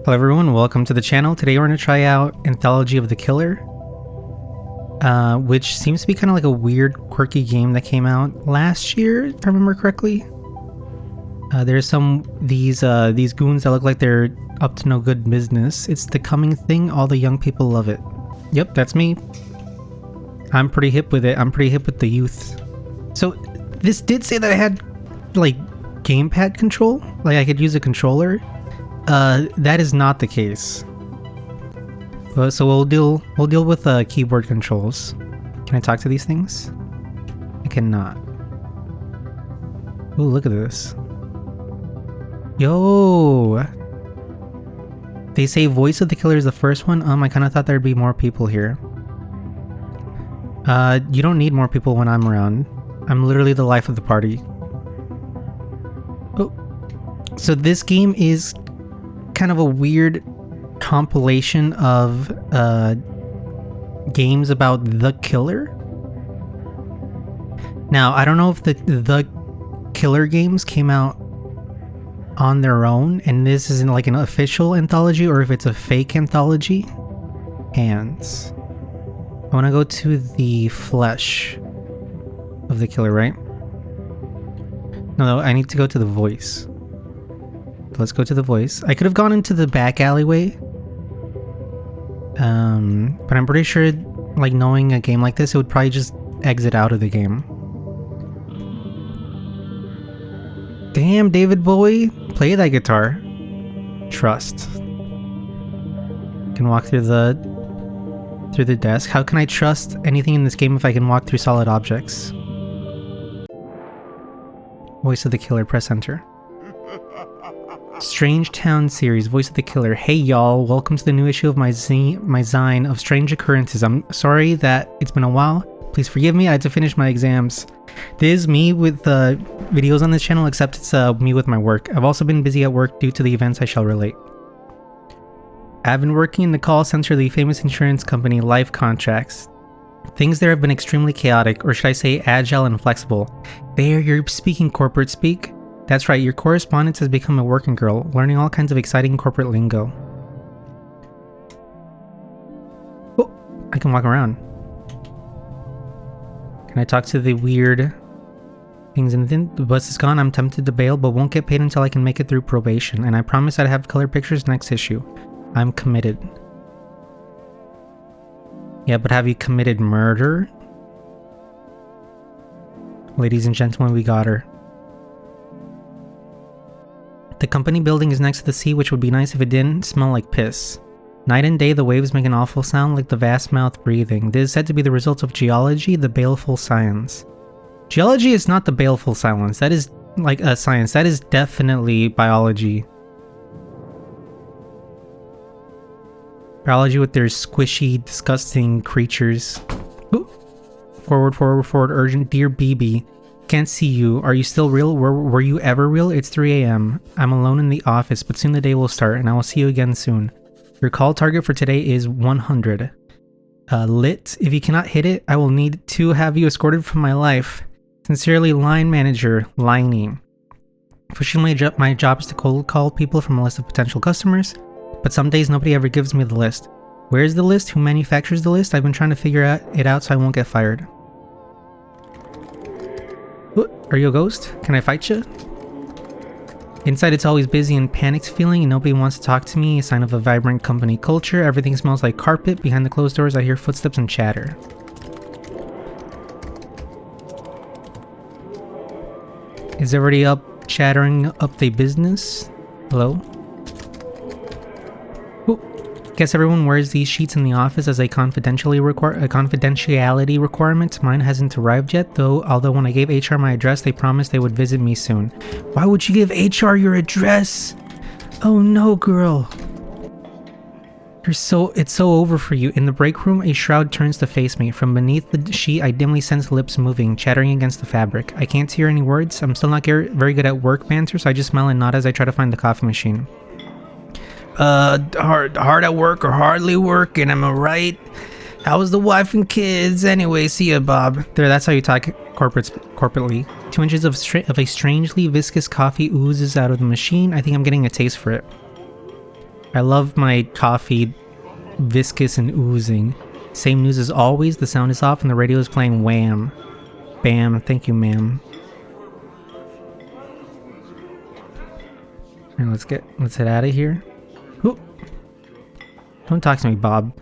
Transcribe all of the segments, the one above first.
Hello everyone, welcome to the channel. Today we're going to try out Anthology of the Killer, which seems to be kind of like a weird, quirky game that came out last year, if I remember correctly. There's these goons that look like they're up to no good business. It's the coming thing, all the young people love it. Yep, that's me. I'm pretty hip with it. I'm pretty hip with the youth. So this did say that I had like gamepad control, like I could use a controller. That is not the case. So we'll deal with keyboard controls. Can I talk to these things? I cannot. Ooh, look at this. Yo! They say voice of the killer is the first one. I kind of thought there'd be more people here. You don't need more people when I'm around. I'm literally the life of the party. Oh. So this game is kind of a weird compilation of games about the killer. Now, I don't know if the killer games came out on their own and this isn't like an official anthology or if it's a fake anthology. Hands. I want to go to the flesh of the killer, right? No, I need to go to the voice. Let's go to the voice. I could have gone into the back alleyway. But I'm pretty sure, like, knowing a game like this, it would probably just exit out of the game. Damn, David Bowie. Play that guitar. Trust. Can walk through the desk. How can I trust anything in this game if I can walk through solid objects? Voice of the killer. Press enter. Strange Town series, voice of the killer. Hey y'all, welcome to the new issue of my zine of strange occurrences. I'm sorry that it's been a while. Please forgive me, I had to finish my exams. This is me with videos on this channel, except it's me with my work. I've also been busy at work due to the events I shall relate. I've been working in the call center of the famous insurance company Life Contracts. Things there have been extremely chaotic, or should I say agile and flexible. There, you're speaking corporate speak. That's right, your correspondence has become a working girl, learning all kinds of exciting corporate lingo. Oh, I can walk around. Can I talk to the weird things in the bus is gone? I'm tempted to bail, but won't get paid until I can make it through probation, and I promise I'd have color pictures next issue. I'm committed. Yeah, but have you committed murder? Ladies and gentlemen, we got her. The company building is next to the sea, which would be nice if it didn't smell like piss. Night and day, the waves make an awful sound like the vast mouth breathing. This is said to be the result of geology, the baleful science. Geology is not the baleful silence. That is like a science. That is definitely biology. Biology with their squishy, disgusting creatures. Ooh. Forward, forward, forward, urgent. Dear BB. Can't see you. Are you still real? Were you ever real? It's 3 a.m. I'm alone in the office, but soon the day will start, and I will see you again soon. Your call target for today is 100. Lit. If you cannot hit it, I will need to have you escorted from my life. Sincerely, line manager, Liney. Officially, my job is to cold call people from a list of potential customers, but some days nobody ever gives me the list. Where's the list? Who manufactures the list? I've been trying to figure it out so I won't get fired. Are you a ghost? Can I fight you? Inside it's always busy and panicked feeling and nobody wants to talk to me, a sign of a vibrant company culture. Everything smells like carpet. Behind the closed doors I hear footsteps and chatter. Is everybody up chattering up their business? Hello? Guess everyone wears these sheets in the office as a confidentiality requirement. Mine hasn't arrived yet, though. Although when I gave HR my address, they promised they would visit me soon. Why would you give HR your address? Oh no, girl. It's so over for you. In the break room, a shroud turns to face me. From beneath the sheet, I dimly sense lips moving, chattering against the fabric. I can't hear any words. I'm still not very good at work banter, so I just smile and nod as I try to find the coffee machine. Hard at work or hardly working, am I right? How was the wife and kids? Anyway, see ya, Bob. There, that's how you talk corporately. 2 inches of a strangely viscous coffee oozes out of the machine. I think I'm getting a taste for it. I love my coffee viscous and oozing. Same news as always, the sound is off and the radio is playing Wham. Bam, thank you, ma'am. And let's head out of here. Ooh. Don't talk to me, Bob.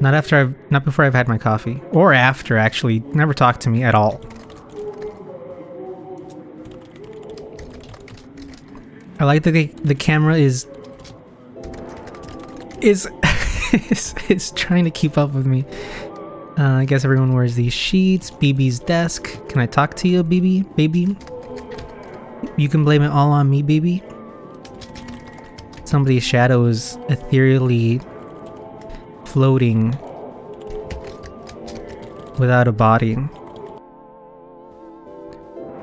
Not before I've had my coffee. Or after, actually. Never talk to me at all. I like that the camera is trying to keep up with me. I guess everyone wears these sheets. BB's desk. Can I talk to you, BB? Baby? You can blame it all on me, baby. Somebody's shadow is ethereally floating without a body.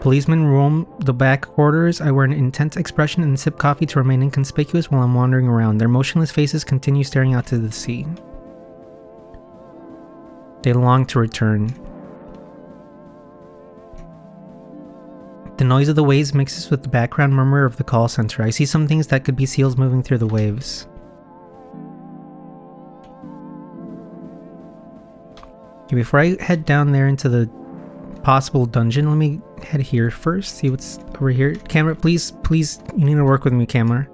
Policemen roam the back quarters. I wear an intense expression and sip coffee to remain inconspicuous while I'm wandering around. Their motionless faces continue staring out to the sea. They long to return. The noise of the waves mixes with the background murmur of the call center. I see some things that could be seals moving through the waves. Okay, before I head down there into the possible dungeon, let me head here first, see what's over here. Camera, please, you need to work with me, camera.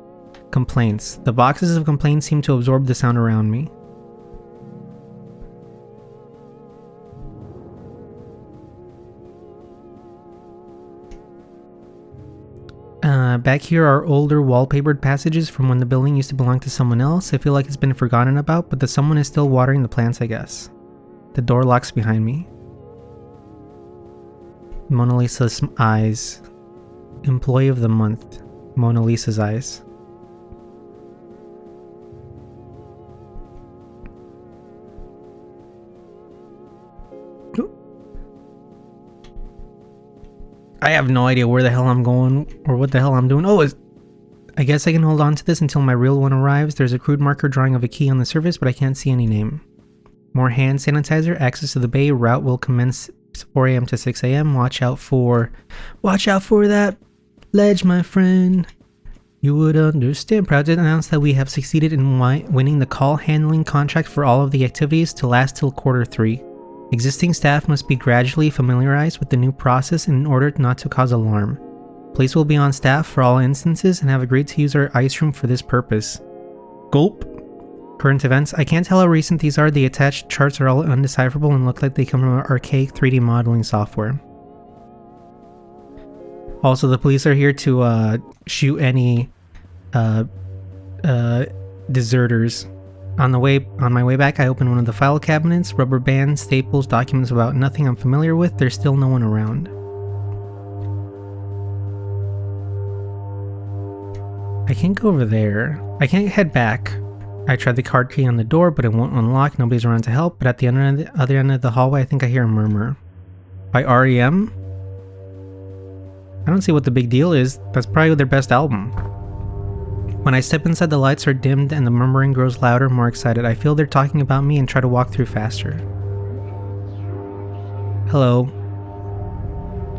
Complaints. The boxes of complaints seem to absorb the sound around me. Back here are older wallpapered passages from when the building used to belong to someone else. I feel like it's been forgotten about, but the someone is still watering the plants, I guess. The door locks behind me. Mona Lisa's eyes. Employee of the month. Mona Lisa's eyes. I have no idea where the hell I'm going or what the hell I'm doing. Oh, I guess I can hold on to this until my real one arrives. There's a crude marker drawing of a key on the surface, but I can't see any name. More hand sanitizer. Access to the bay. Route will commence 4 a.m. to 6 a.m. Watch out for that ledge, my friend. You would understand. Proud to announce that we have succeeded in winning the call handling contract for all of the activities to last till Q3. Existing staff must be gradually familiarized with the new process in order not to cause alarm. Police will be on staff for all instances and have agreed to use our ice room for this purpose. Gulp. Current events. I can't tell how recent these are. The attached charts are all undecipherable and look like they come from archaic 3D modeling software. Also, the police are here to shoot any deserters. On my way back, I open one of the file cabinets. Rubber bands, staples, documents about nothing I'm familiar with. There's still no one around. I can't go over there. I can't head back. I tried the card key on the door, but it won't unlock. Nobody's around to help. But at the other end of the hallway, I think I hear a murmur. By R.E.M.? I don't see what the big deal is. That's probably their best album. When I step inside, the lights are dimmed and the murmuring grows louder, more excited. I feel they're talking about me and try to walk through faster. Hello.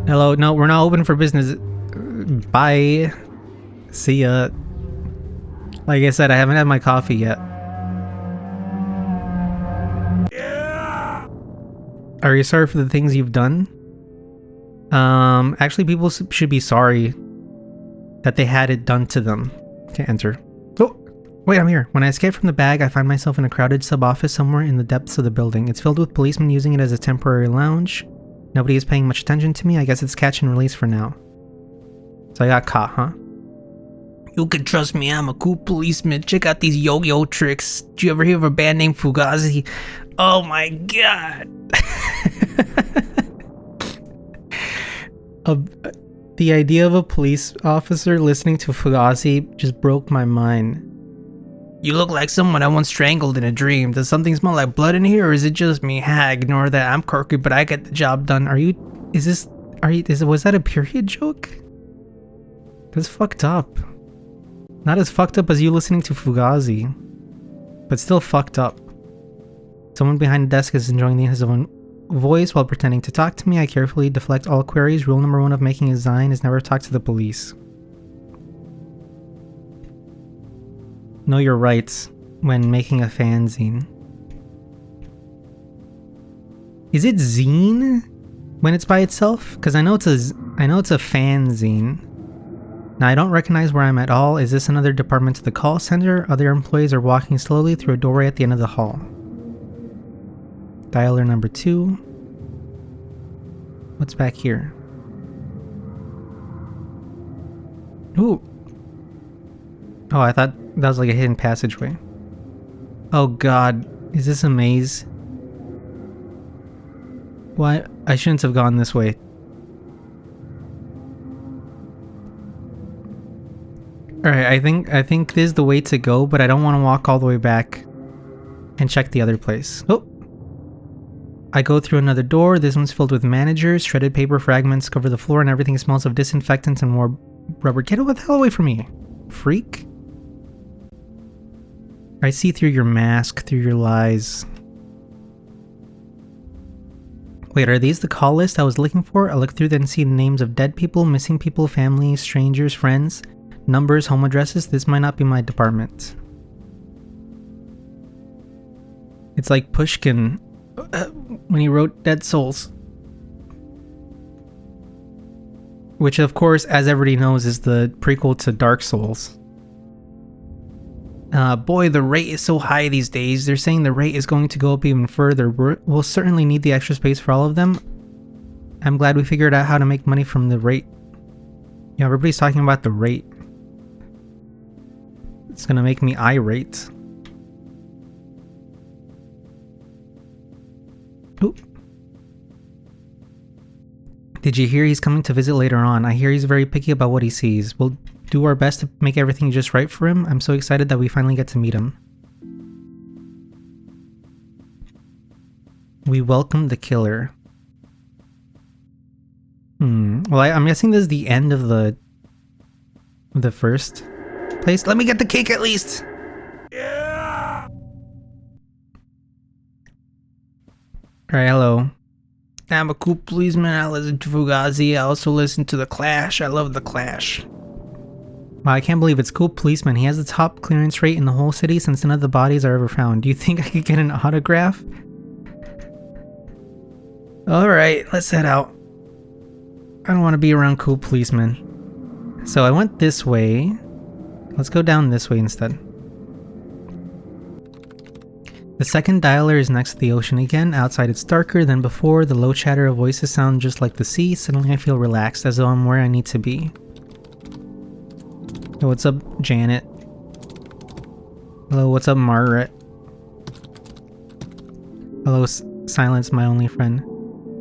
Hello. No, we're not open for business. Bye. See ya. Like I said, I haven't had my coffee yet. Yeah. Are you sorry for the things you've done? Actually, people should be sorry that they had it done to them. Okay, enter. Oh, wait, I'm here. When I escape from the bag, I find myself in a crowded sub-office somewhere in the depths of the building. It's filled with policemen using it as a temporary lounge. Nobody is paying much attention to me. I guess it's catch and release for now. So I got caught, huh? You can trust me, I'm a cool policeman. Check out these yo-yo tricks. Did you ever hear of a band named Fugazi? Oh my god. The idea of a police officer listening to Fugazi just broke my mind. You look like someone I once strangled in a dream. Does something smell like blood in here, or is it just me? Ignore that. I'm quirky, but I get the job done. Was that a period joke? That's fucked up. Not as fucked up as you listening to Fugazi, but still fucked up. Someone behind the desk is enjoying his own voice while pretending to talk to me. I carefully deflect all queries. Rule number 1 of making a zine is never talk to the police. know your rights when making a fanzine. Is it zine when it's by itself? Because I know it's a fanzine. Now I don't recognize where I'm at all. Is this another department to the call center? Other employees are walking slowly through a doorway at the end of the hall. Dialer number 2. What's back here? Ooh. Oh, I thought that was like a hidden passageway. Oh god, is this a maze? What? I shouldn't have gone this way. Alright, I think this is the way to go, but I don't want to walk all the way back and check the other place. Oh! I go through another door. This one's filled with managers. Shredded paper fragments cover the floor and everything smells of disinfectants and more rubber. Get the hell away from me, freak. I see through your mask, through your lies. Wait, are these the call list I was looking for? I look through them and see the names of dead people, missing people, families, strangers, friends, numbers, home addresses. This might not be my department. It's like Pushkin when he wrote Dead Souls. Which, of course, as everybody knows, is the prequel to Dark Souls. Boy, the rate is so high these days. They're saying the rate is going to go up even further. We'll certainly need the extra space for all of them. I'm glad we figured out how to make money from the rate. Yeah, everybody's talking about the rate. It's gonna make me irate. Ooh. Did you hear he's coming to visit later on? I hear he's very picky about what he sees. We'll do our best to make everything just right for him. I'm so excited that we finally get to meet him. We welcome the killer. Well, I'm guessing this is the end of the first place. Let me get the cake at least! Yeah! Alright, hello. I'm a cool policeman. I listen to Fugazi. I also listen to The Clash. I love The Clash. Wow, I can't believe it's Cool Policeman. He has the top clearance rate in the whole city since none of the bodies are ever found. Do you think I could get an autograph? Alright, let's head out. I don't want to be around Cool Policeman. So I went this way. Let's go down this way instead. The second dialer is next to the ocean again. Outside it's darker than before. The low chatter of voices sound just like the sea. Suddenly I feel relaxed, as though I'm where I need to be. Yo, what's up, Janet? Hello, what's up, Margaret? Hello, Silence, my only friend.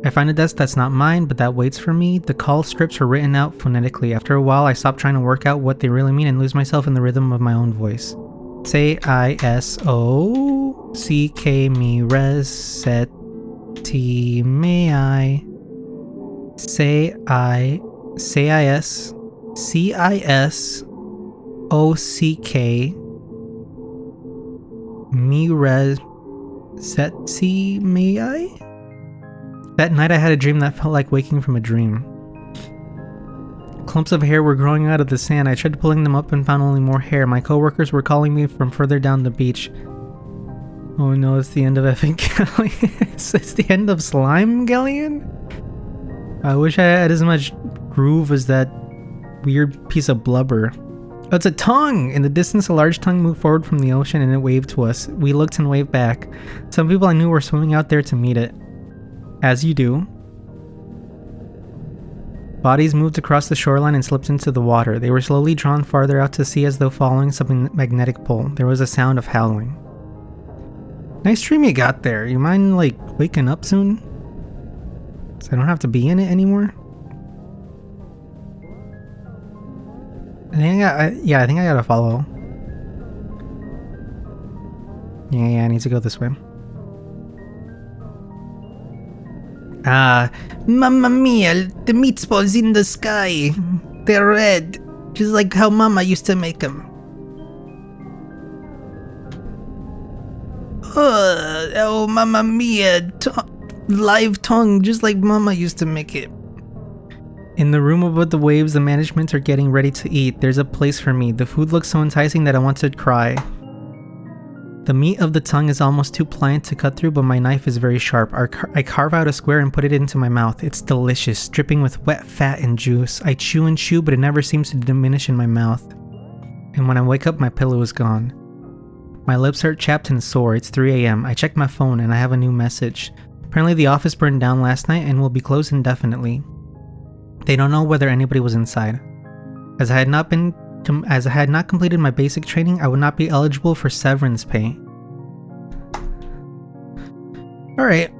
I find a desk that's not mine, but that waits for me. The call scripts were written out phonetically. After a while, I stop trying to work out what they really mean and lose myself in the rhythm of my own voice. Say I-S-O-C-K me res set T may I say I-S C-I-S-O-C-K me res set T may I? That night I had a dream that felt like waking from a dream. Clumps of hair were growing out of the sand. I tried pulling them up and found only more hair. My coworkers were calling me from further down the beach. Oh no, it's the end of effing Galleon. It's the end of Slime Galleon? I wish I had as much groove as that weird piece of blubber. Oh, it's a tongue! In the distance, a large tongue moved forward from the ocean and it waved to us. We looked and waved back. Some people I knew were swimming out there to meet it. As you do. Bodies moved across the shoreline and slipped into the water. They were slowly drawn farther out to sea as though following some magnetic pull. There was a sound of howling. Nice dream you got there. You mind, like, waking up soon? So I don't have to be in it anymore? I think I gotta follow. Yeah, I need to go this way. Mamma mia, the meatballs in the sky. They're red, just like how Mama used to make them. Oh, Mamma mia, live tongue, just like Mama used to make it. In the room above the waves, the management are getting ready to eat. There's a place for me. The food looks so enticing that I want to cry. The meat of the tongue is almost too pliant to cut through, but my knife is very sharp. I carve out a square and put it into my mouth. It's delicious, dripping with wet fat and juice. I chew and chew, but it never seems to diminish in my mouth. And when I wake up, my pillow is gone. My lips are chapped and sore. It's 3 a.m. I check my phone and I have a new message. Apparently the office burned down last night and will be closed indefinitely. They don't know whether anybody was inside. As I had not completed my basic training, I would not be eligible for severance pay. Alright.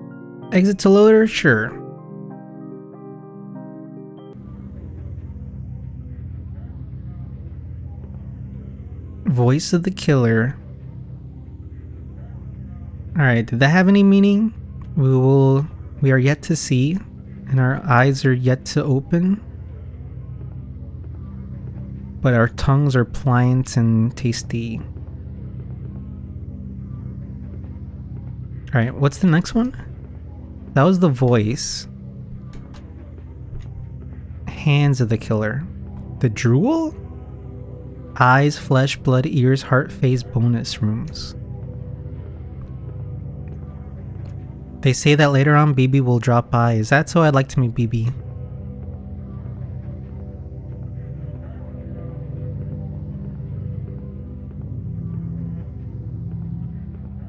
Exit to loader? Sure. Voice of the killer. Alright, did that have any meaning? We are yet to see, and our eyes are yet to open. But our tongues are pliant and tasty. Alright, what's the next one? That was the voice. Hands of the killer. The drool? Eyes, flesh, blood, ears, heart, face, bonus rooms. They say that later on BB will drop by. Is that so? I'd like to meet BB.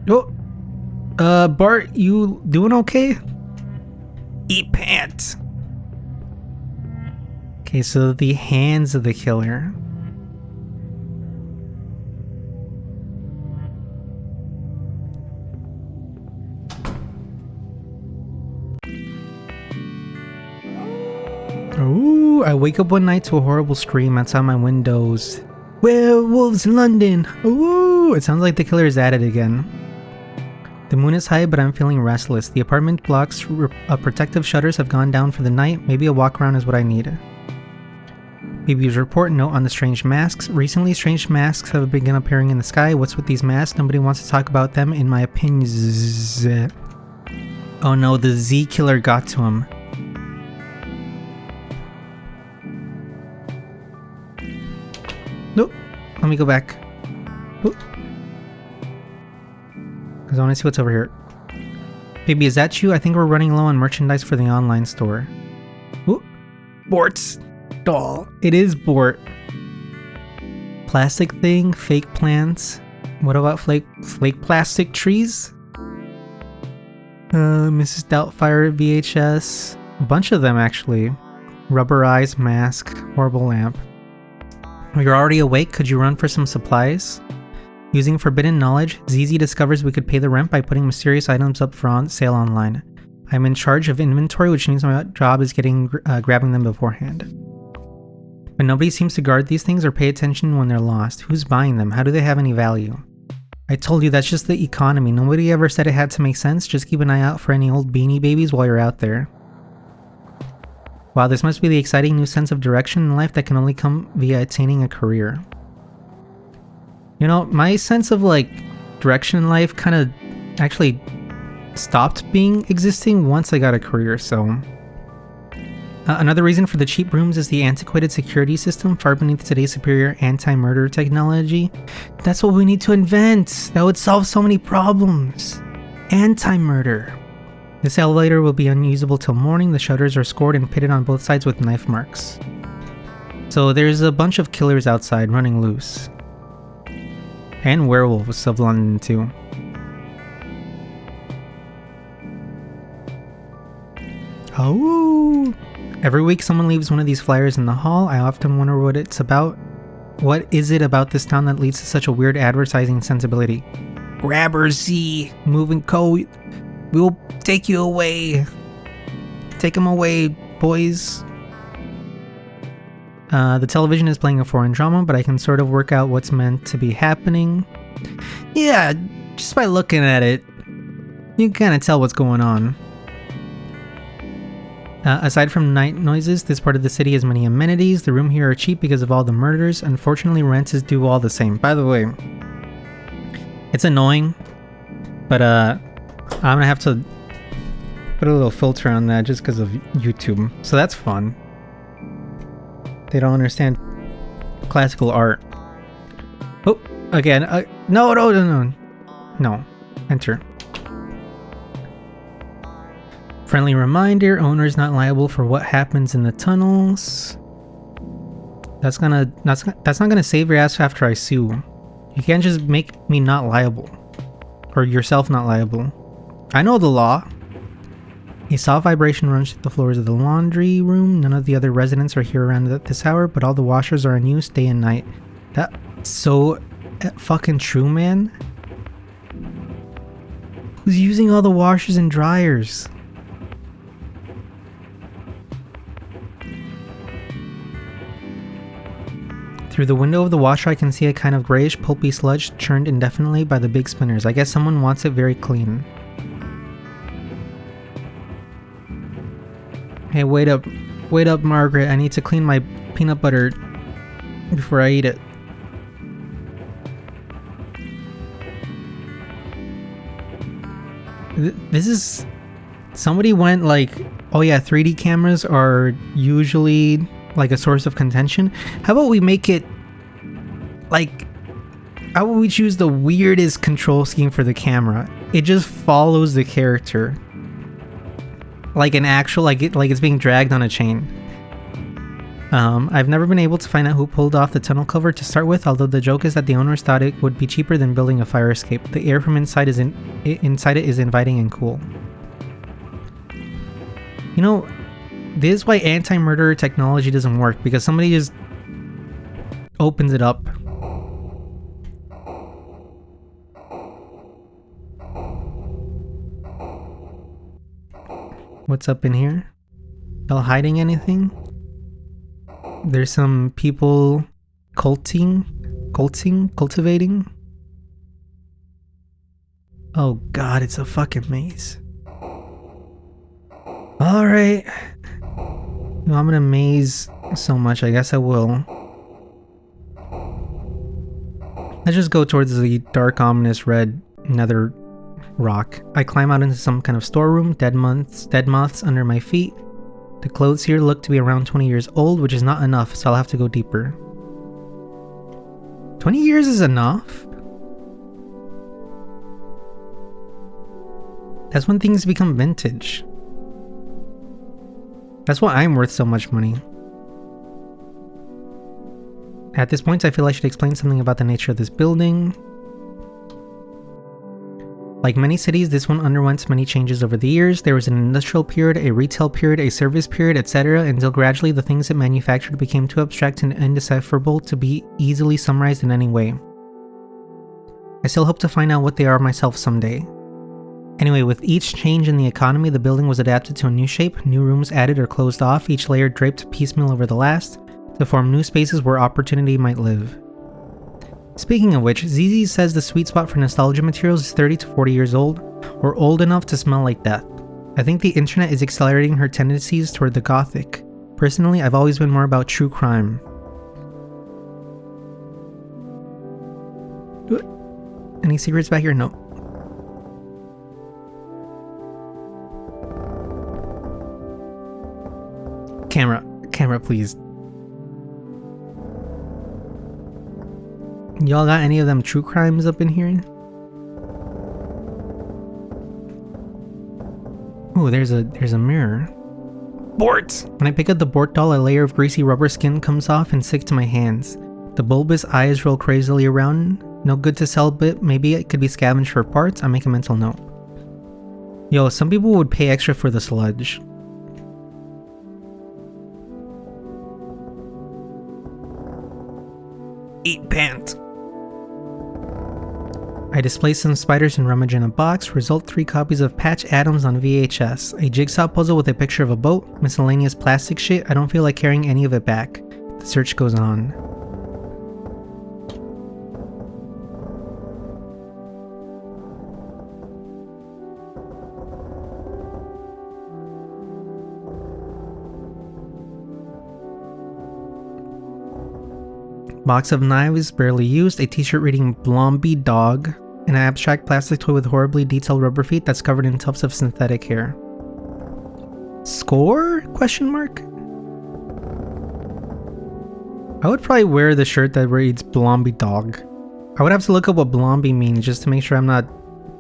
Oh, Bart, you doing okay? Eat pants. Okay, so the hands of the killer. Ooh, I wake up one night to a horrible scream outside my windows. Werewolves in London! Ooh, it sounds like the killer is at it again. The moon is high, but I'm feeling restless. The apartment block's protective shutters have gone down for the night. Maybe a walk around is what I need. BB's report note on the strange masks. Recently, strange masks have begun appearing in the sky. What's with these masks? Nobody wants to talk about them, in my opinion. Oh no, the Z killer got to him. Nope. Let me go back. Because I want to see what's over here. Baby, is that you? I think we're running low on merchandise for the online store. Ooh. Bort's doll. It is Bort. Plastic thing, fake plants. What about flake plastic trees? Mrs. Doubtfire VHS. A bunch of them actually. Rubber eyes, mask, horrible lamp. You're already awake, could you run for some supplies? Using forbidden knowledge, ZZ discovers we could pay the rent by putting mysterious items up for sale online. I'm in charge of inventory, which means my job is grabbing them beforehand. But nobody seems to guard these things or pay attention when they're lost. Who's buying them? How do they have any value? I told you that's just the economy. Nobody ever said it had to make sense. Just keep an eye out for any old Beanie Babies while you're out there. Wow, this must be the exciting new sense of direction in life that can only come via attaining a career. You know, my sense of direction in life kind of actually stopped existing once I got a career, so... another reason for the cheap rooms is the antiquated security system far beneath today's superior anti-murder technology. That's what we need to invent! That would solve so many problems! Anti-murder. This elevator will be unusable till morning. The shutters are scored and pitted on both sides with knife marks. So there's a bunch of killers outside running loose. And werewolves of London too. Oh! Every week someone leaves one of these flyers in the hall. I often wonder what it's about. What is it about this town that leads to such a weird advertising sensibility? Grabber Z, moving code. We'll take you away. Take him away, boys. The television is playing a foreign drama, but I can sort of work out what's meant to be happening. Yeah, just by looking at it, you can kind of tell what's going on. Aside from night noises, this part of the city has many amenities. The rooms here are cheap because of all the murders. Unfortunately, rent is due all the same. By the way, it's annoying, but I'm gonna have to put a little filter on that just because of YouTube. So that's fun. They don't understand classical art. Oh, again. No. No. Enter. Friendly reminder, owner is not liable for what happens in the tunnels. That's not gonna save your ass after I sue. You can't just make me not liable. Or yourself not liable. I know the law. A soft vibration runs through the floors of the laundry room. None of the other residents are here around at this hour, but all the washers are in use day and night. That's so fucking true, man. Who's using all the washers and dryers? Through the window of the washer, I can see a kind of grayish, pulpy sludge churned indefinitely by the big spinners. I guess someone wants it very clean. Hey, wait up, Margaret. I need to clean my peanut butter before I eat it. This is... Somebody went like, oh yeah, 3D cameras are usually like a source of contention. How about we make it like... How about we choose the weirdest control scheme for the camera? It just follows the character. Like an actual, like it's being dragged on a chain. I've never been able to find out who pulled off the tunnel cover to start with, although the joke is that the owners thought it would be cheaper than building a fire escape. The air from inside it is inviting and cool. You know, this is why anti-murder technology doesn't work, because somebody just opens it up. What's up in here? Y'all hiding anything? There's some people cultivating. Oh god, it's a fucking maze. Alright. No, I'm gonna maze so much, I guess I will. Let's just go towards the dark, ominous red nether rock. I climb out into some kind of storeroom, dead moths under my feet. The clothes here look to be around 20 years old, which is not enough, so I'll have to go deeper. 20 years is enough? That's when things become vintage. That's why I'm worth so much money. At this point, I feel I should explain something about the nature of this building. Like many cities, this one underwent many changes over the years. There was an industrial period, a retail period, a service period, etc., until gradually the things it manufactured became too abstract and indecipherable to be easily summarized in any way. I still hope to find out what they are myself someday. Anyway, with each change in the economy, the building was adapted to a new shape, new rooms added or closed off, each layer draped piecemeal over the last, to form new spaces where opportunity might live. Speaking of which, ZZ says the sweet spot for nostalgia materials is 30 to 40 years old, or old enough to smell like death. I think the internet is accelerating her tendencies toward the gothic. Personally, I've always been more about true crime. Any secrets back here? No. Camera, please. Y'all got any of them true crimes up in here? Oh, there's a mirror. Bort! When I pick up the Bort doll, a layer of greasy rubber skin comes off and sticks to my hands. The bulbous eyes roll crazily around. No good to sell, but maybe it could be scavenged for parts. I make a mental note. Yo, some people would pay extra for the sludge. Eat pant. I display some spiders and rummage in a box. Result 3 copies of Patch Adams on VHS. A jigsaw puzzle with a picture of a boat. Miscellaneous plastic shit. I don't feel like carrying any of it back. The search goes on. Box of knives, barely used, a t-shirt reading Blomby Dog, an abstract plastic toy with horribly detailed rubber feet that's covered in tufts of synthetic hair. Score? Question mark? I would probably wear the shirt that reads Blomby Dog. I would have to look up what Blomby means just to make sure I'm not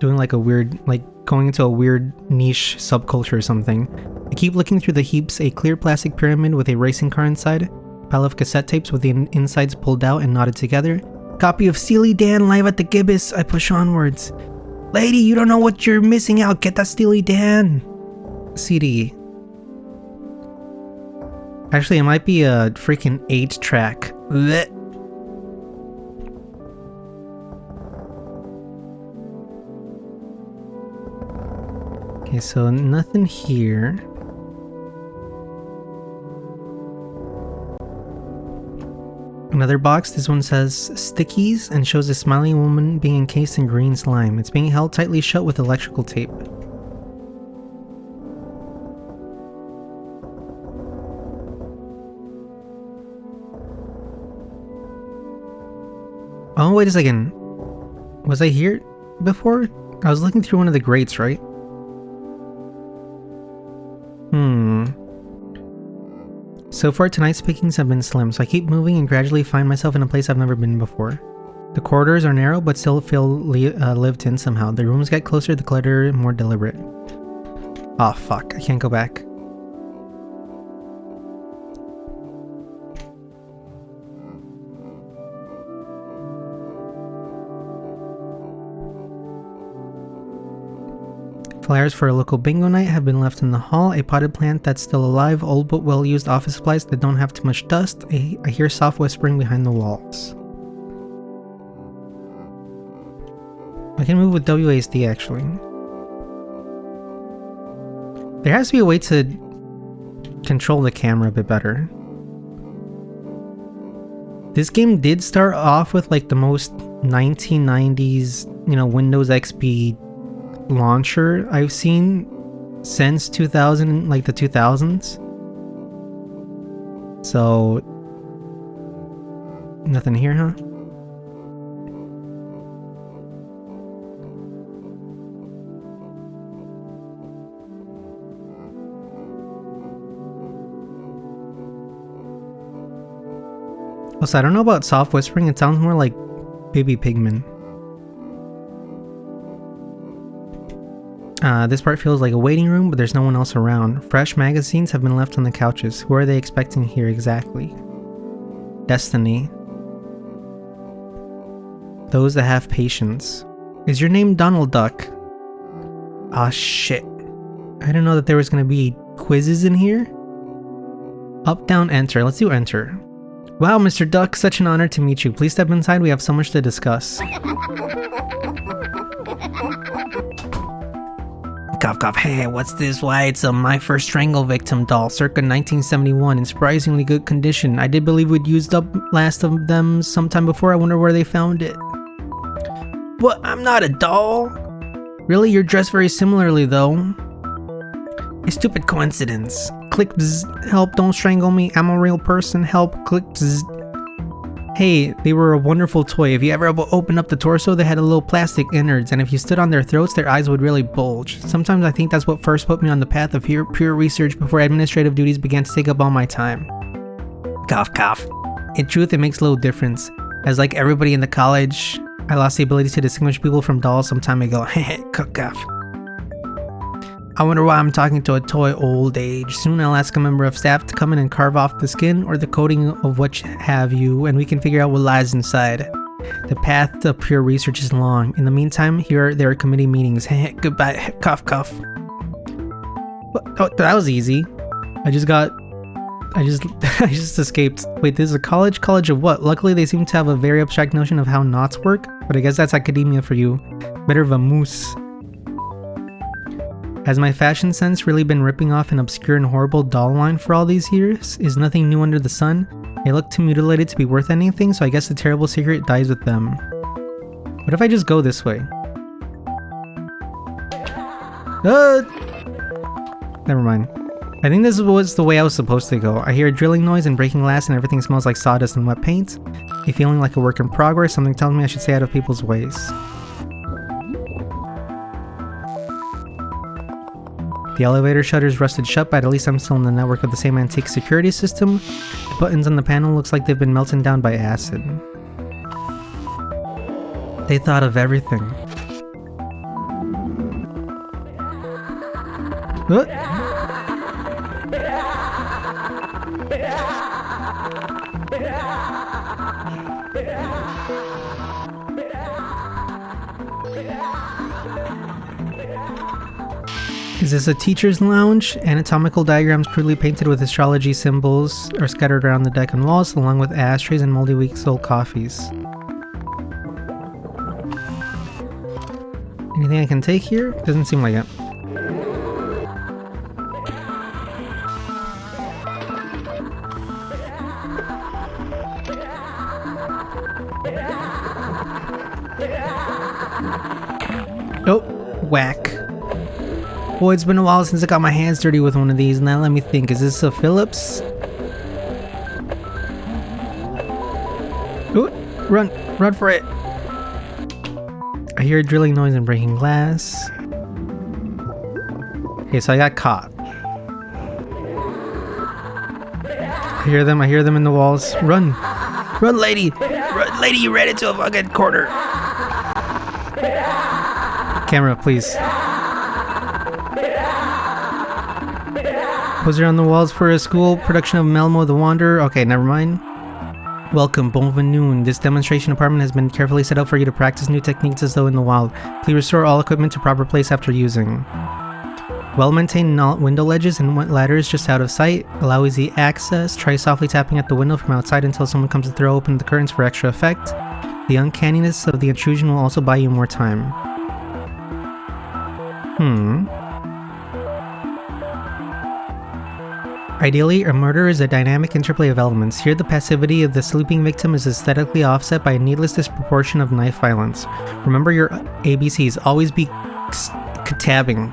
doing like a weird, like going into a weird niche subculture or something. I keep looking through the heaps, a clear plastic pyramid with a racing car inside, a pile of cassette tapes with the insides pulled out and knotted together, copy of Steely Dan live at the Gibbous. I push onwards. Lady, you don't know what you're missing out. Get that Steely Dan CD. Actually, it might be a freaking 8-track. Blech. Okay, so nothing here. Another box. This one says stickies and shows a smiling woman being encased in green slime. It's being held tightly shut with electrical tape. Oh, wait a second. Was I here before? I was looking through one of the grates, right? So far, tonight's pickings have been slim, so I keep moving and gradually find myself in a place I've never been before. The corridors are narrow, but still feel lived in somehow. The rooms get closer, the clutter more deliberate. Oh fuck, I can't go back. Flyers for a local bingo night have been left in the hall. A potted plant that's still alive. Old but well-used office supplies that don't have too much dust. I hear soft whispering behind the walls. I can move with WASD actually. There has to be a way to control the camera a bit better. This game did start off with like the most 1990s, you know, Windows XP launcher I've seen since 2000, like the 2000s. So nothing here, huh? Also, I don't know about soft whispering. It sounds more like Baby Pigman. This part feels like a waiting room, but there's no one else around. Fresh magazines have been left on the couches. Who are they expecting here exactly? Destiny. Those that have patience. Is your name Donald Duck? Ah, shit. I didn't know that there was gonna be quizzes in here. Up, down, enter. Let's do enter. Wow, Mr. Duck, such an honor to meet you. Please step inside, we have so much to discuss. Cough, cough. Hey, what's this? Why, it's a My First Strangle Victim doll, circa 1971, in surprisingly good condition. I did believe we'd used up last of them sometime before. I wonder where they found it. What? I'm not a doll. Really? You're dressed very similarly, though. A stupid coincidence. Click bzz. Help, don't strangle me. I'm a real person. Help, click bzz. Hey, they were a wonderful toy. If you ever opened up the torso, they had a little plastic innards, and if you stood on their throats, their eyes would really bulge. Sometimes I think that's what first put me on the path of pure research before administrative duties began to take up all my time. Cough, cough. In truth, it makes little difference. As like everybody in the college, I lost the ability to distinguish people from dolls some time ago. Cough. I wonder why I'm talking to a toy old age. Soon I'll ask a member of staff to come in and carve off the skin or the coating of what have you, and we can figure out what lies inside. The path to pure research is long. In the meantime, there are committee meetings. Goodbye. Cough, cough. Oh, that was easy. I just escaped. Wait, this is a college? College of what? Luckily, they seem to have a very abstract notion of how knots work, but I guess that's academia for you. Better vamoose. Has my fashion sense really been ripping off an obscure and horrible doll line for all these years? Is nothing new under the sun? They look too mutilated to be worth anything, so I guess the terrible secret dies with them. What if I just go this way? Never mind. I think this was the way I was supposed to go. I hear a drilling noise and breaking glass and everything smells like sawdust and wet paint. A feeling like a work in progress, something tells me I should stay out of people's ways. The elevator shutters rusted shut, but at least I'm still in the network of the same antique security system. The buttons on the panel looks like they've been melted down by acid. They thought of everything. Is this a teacher's lounge? Anatomical diagrams crudely painted with astrology symbols are scattered around the deck and walls, along with ashtrays and moldy week-old coffees. Anything I can take here? Doesn't seem like it. Oh, whack. Boy, it's been a while since I got my hands dirty with one of these. Now let me think, is this a Phillips? Ooh, run for it. I hear a drilling noise and breaking glass. Okay, so I got caught. I hear them in the walls. Run, lady! Run, lady, you ran into a fucking corner. Camera, please. Poster on the walls for a school production of Melmo the Wanderer. Okay, never mind. Welcome, Bonvenue. This demonstration apartment has been carefully set up for you to practice new techniques as though in the wild. Please restore all equipment to proper place after using. Well-maintained window ledges and ladders just out of sight. Allow easy access. Try softly tapping at the window from outside until someone comes to throw open the curtains for extra effect. The uncanniness of the intrusion will also buy you more time. Ideally, a murder is a dynamic interplay of elements. Here, the passivity of the sleeping victim is aesthetically offset by a needless disproportion of knife violence. Remember your ABCs. Always be tabbing.